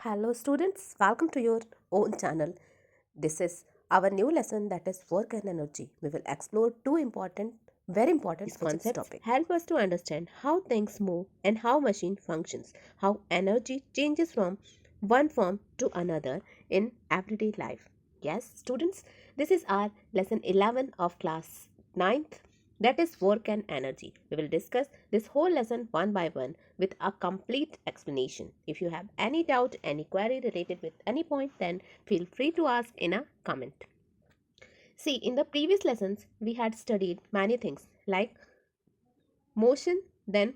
Hello students, welcome to your own channel. This is our new lesson, that is work and energy. We will explore two very important These physics concepts topic. help us to understand how things move and how machine functions, how energy changes from one form to another in everyday life. Yes, students, this is our lesson 11 of class 9th, that is work and energy. We will discuss this whole lesson one by one with a complete explanation. If you have any doubt, any query related with any point, then feel free to ask in a comment. See, in the previous lessons, we had studied many things like motion, then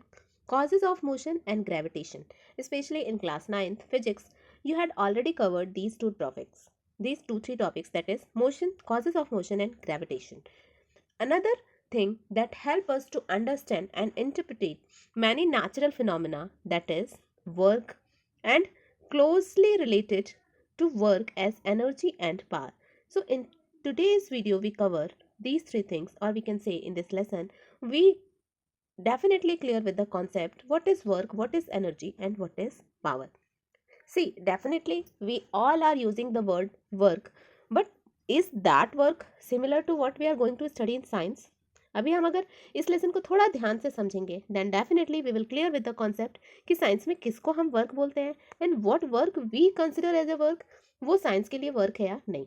causes of motion and gravitation. Especially in class 9th physics, you had already covered these two topics. These three topics, that is motion, causes of motion and gravitation. Another thing that help us to understand and interpret many natural phenomena, that is work, and closely related to work as energy and power. So in today's video we cover these three things, or we can say in this lesson we definitely clear with the concept what is work, what is energy, and what is power. See, definitely we all are using the word work, but is that work similar to what we are going to study in science? अभी हम अगर इस lesson को थोड़ा ध्यान से समझेंगे then definitely we will clear with the concept कि साइंस में किसको हम वर्क बोलते हैं and what work we consider as a work, वो साइंस के लिए वर्क है या नहीं.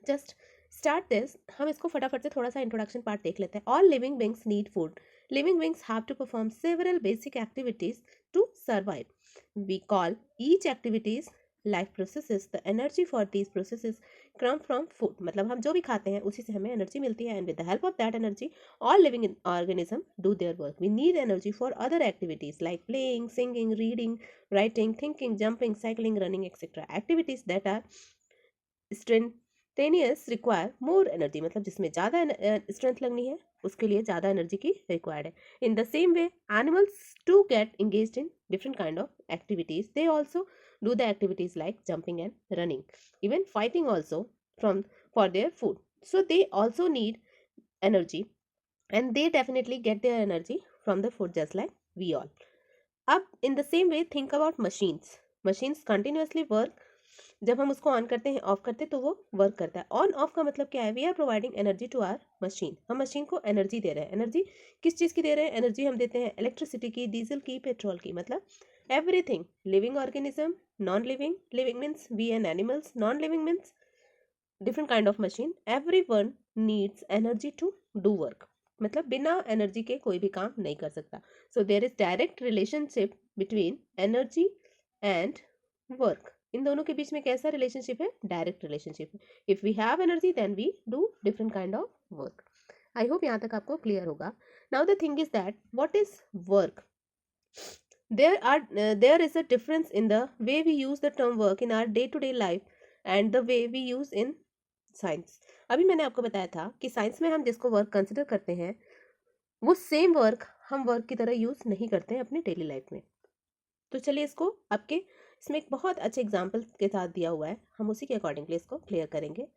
जस्ट स्टार्ट दिस, हम इसको फटाफट से थोड़ा सा इंट्रोडक्शन पार्ट देख लेते हैं. All living beings need food. Living beings have to perform several basic activities to survive. We call each activities life processes. The energy for these processes come from food. मतलब हम जो भी खाते हैं उसी से हमें एनर्जी मिलती है, and with the help of that energy all living organism do their work. We need energy for other activities like playing, singing, reading, writing, thinking, jumping, cycling, running, etc. Activities that are strenuous require more energy, मतलब जिसमें ज़्यादा strength लगनी है उसके लिए ज़्यादा energy की required है. In the same way animals to get engaged in different kind of activities. They also do the activities like jumping and running, even fighting also from for their food. So they also need energy, and they definitely get their energy from the food just like we all. अब in the same way think about machines. Machines continuously work. जब हम उसको on करते हैं of करते हैं तो वो वर्क करता है. ऑन ऑफ का मतलब क्या है? We are providing energy to our machine. हम मशीन को एनर्जी दे रहे हैं. एनर्जी किस चीज़ की दे रहे हैं? एनर्जी हम देते हैं इलेक्ट्रिसिटी की, डीजल की, पेट्रोल की. मतलब everything, living organism, non living, living means we and animals, non living means different kind of machine, every one needs energy to do work. मतलब बिना एनर्जी के कोई भी काम नहीं कर सकता. So there is direct relationship between energy and work. इन दोनों के बीच में कैसा रिलेशनशिप है? डायरेक्ट रिलेशनशिप है. If we have energy then we do different kind of work. I hope यहाँ तक आपको क्लियर होगा. Now the thing is that what is work. there is a difference in the way we use the term work in our day to day life and the way we use in science. अभी मैंने आपको बताया था कि science में हम जिसको work consider करते हैं वो सेम वर्क हम वर्क की तरह यूज नहीं करते हैं अपने डेली लाइफ में. तो चलिए इसको आपके इसमें एक बहुत अच्छे एग्जाम्पल के साथ दिया हुआ है, हम उसी के अकॉर्डिंगली इसको क्लियर करेंगे.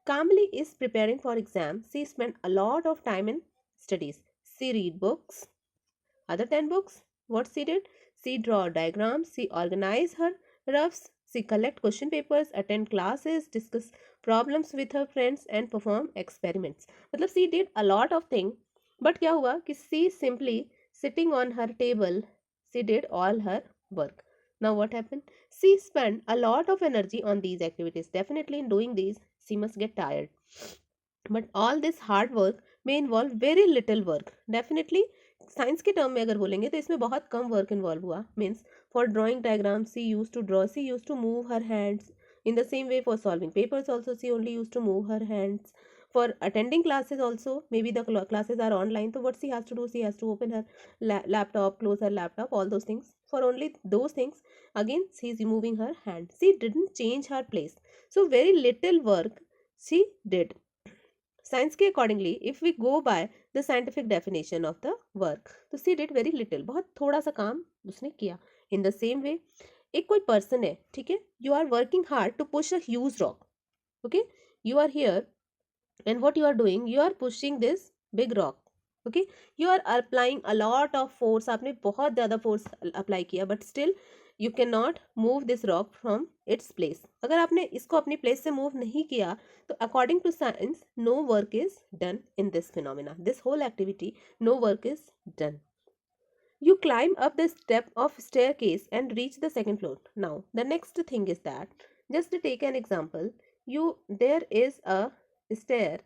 Kamli is preparing for exam. She spent a lot of time in studies. She read books. Other than books, what she did? She draw diagrams. She organize her roughs. She collect question papers, attend classes, discuss problems with her friends, and perform experiments. मतलब she did a lot of things. But क्या हुआ कि she simply sitting on her table, she did all her work. Now what happened? She spent a lot of energy on these activities. Definitely in doing these, she must get tired. But all this hard work may involve very little work. Definitely science के term में अगर बोलेंगे तो इसमें बहुत कम work involve हुआ. Means for drawing diagram she use to draw, she use to move her hands. In the same way, for solving papers also, she only used to move her hands. For attending classes also, maybe the classes are online, so what she has to do? She has to open her laptop, close her laptop, all those things. For only those things, again, she is moving her hand. She didn't change her place. So very little work she did. Science के accordingly if we go by the scientific definition of the work, तो she did very little, बहुत थोड़ा सा काम उसने किया. इन the same वे एक कोई पर्सन है, ठीक है, you are working hard to push a huge rock. Okay, you are here and what you are doing, you are pushing this big rock. Okay, you are applying a lot of force. आपने बहुत ज़्यादा force apply किया, but still you can not move this rock from its place. अगर आपने इसको अपनी place से move नहीं किया तो according to science no work is done in this phenomena, this whole activity, no work is done. You climb up the step of staircase and reach the second floor. Now, the next thing is that, just to take an example, there is a stair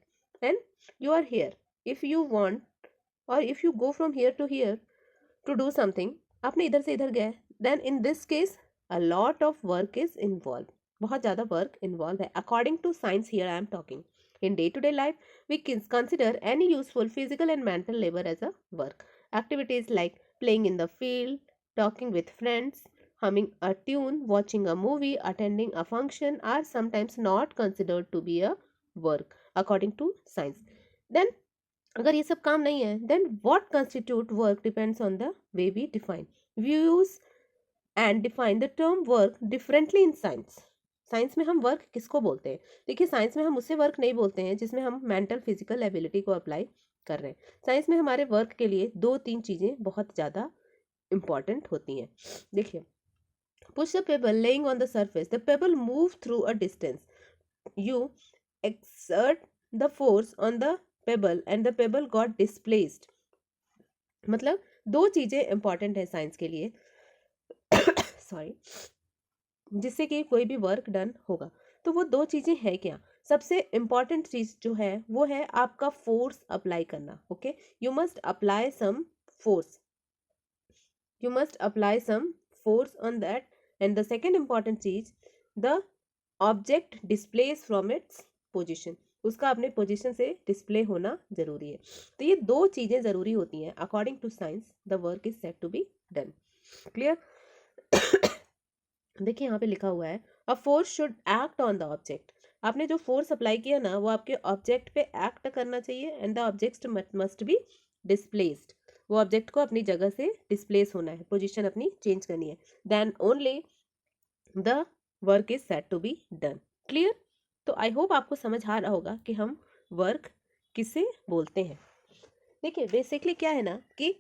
and you are here. If you want or if you go from here to here to do something, आपने इधर से इधर गए, then in this case a lot of work is involved. बहुत ज़्यादा work involved है. According to science here I am talking. In day-to-day life, we can consider any useful physical and mental labor as a work. Activities like playing in the field, talking with friends, humming a tune, watching a movie, attending a function are sometimes not considered to be a work according to science. Then अगर ये सब काम नहीं है then what constitute work depends on the way we define, we use and define the term work differently in science. Science में हम work किसको बोलते हैं? देखिए साइंस में हम उससे वर्क नहीं बोलते हैं जिसमें हम मेंटल फिजिकल एबिलिटी को अप्लाई कर रहे हैं। साइंस में हमारे वर्क के लिए 2-3 चीज़ें बहुत ज़्यादा इंपॉर्टेंट होती हैं। देखिए, push the payable laying on the surface, the payable move through a distance, you exert the force on the payable and the payable got displaced. मतलब 2 चीजें इंपॉर्टेंट है साइंस के लिए सॉरी, जिससे कि कोई भी वर्क डन होगा। तो वो 2 चीजें हैं क्या? सबसे इंपॉर्टेंट चीज जो है वो है आपका फोर्स अप्लाई करना। Okay, you must apply some force, you must apply some force on that, and the second important चीज, the object displays from its position, उसका अपने पोजीशन से डिस्प्ले होना जरूरी है। तो ये 2 चीजें जरूरी होती हैं। According to science the work is set to be done. Clear? देखिए यहाँ पे लिखा हुआ है a force should act on the object. आपने जो फोर्स अप्लाई किया ना वो आपके ऑब्जेक्ट पे एक्ट करना चाहिए and the object must be displaced. वो ऑब्जेक्ट को अपनी जगह से डिस्प्लेस होना है, पोजीशन अपनी चेंज करनी है, then only the work is set to be done. Clear? तो आई होप आपको समझ आ रहा होगा कि हम वर्क किसे बोलते हैं। देखिए बेसिकली क्या है ना कि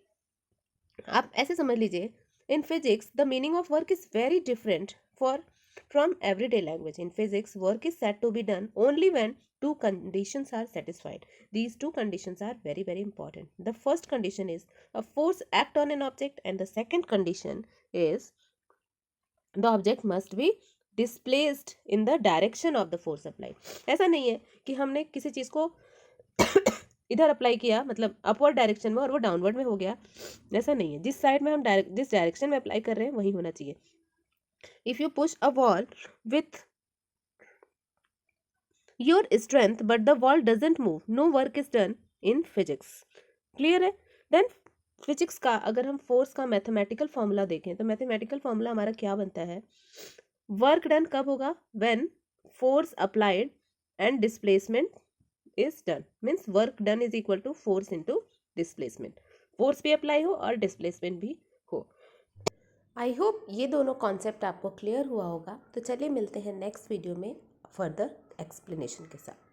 आप ऐसे समझ लीजिए, in physics the meaning of work is very different for from everyday language. In physics, work is said to be done only when 2 conditions are satisfied. These 2 conditions are very very important. The first condition is a force act on an object and the second condition is the object must be displaced in the direction of the force applied. ऐसा नहीं है कि हमने किसी चीज़ को इधर apply किया मतलब अपवर्ड डायरेक्शन में और वो डाउनवर्ड में हो गया, ऐसा नहीं है। जिस साइड में हम जिस डायरेक्शन में अप्लाई कर रहे हैं वही होना चाहिए। If you push a wall with your strength but the wall doesn't move, no work is done in physics. Clear है? Then फिजिक्स का अगर हम फोर्स का मैथमेटिकल फॉर्मूला देखें तो मैथमेटिकल फॉर्मूला हमारा क्या बनता है? वर्क डन कब होगा? When force applied and displacement is done, means work done is equal to force into displacement. Force भी अप्लाई हो और डिस्प्लेसमेंट भी हो। आई होप ये दोनों कॉन्सेप्ट आपको क्लियर हुआ होगा। तो चलिए मिलते हैं नेक्स्ट वीडियो में फर्दर एक्सप्लेनेशन के साथ।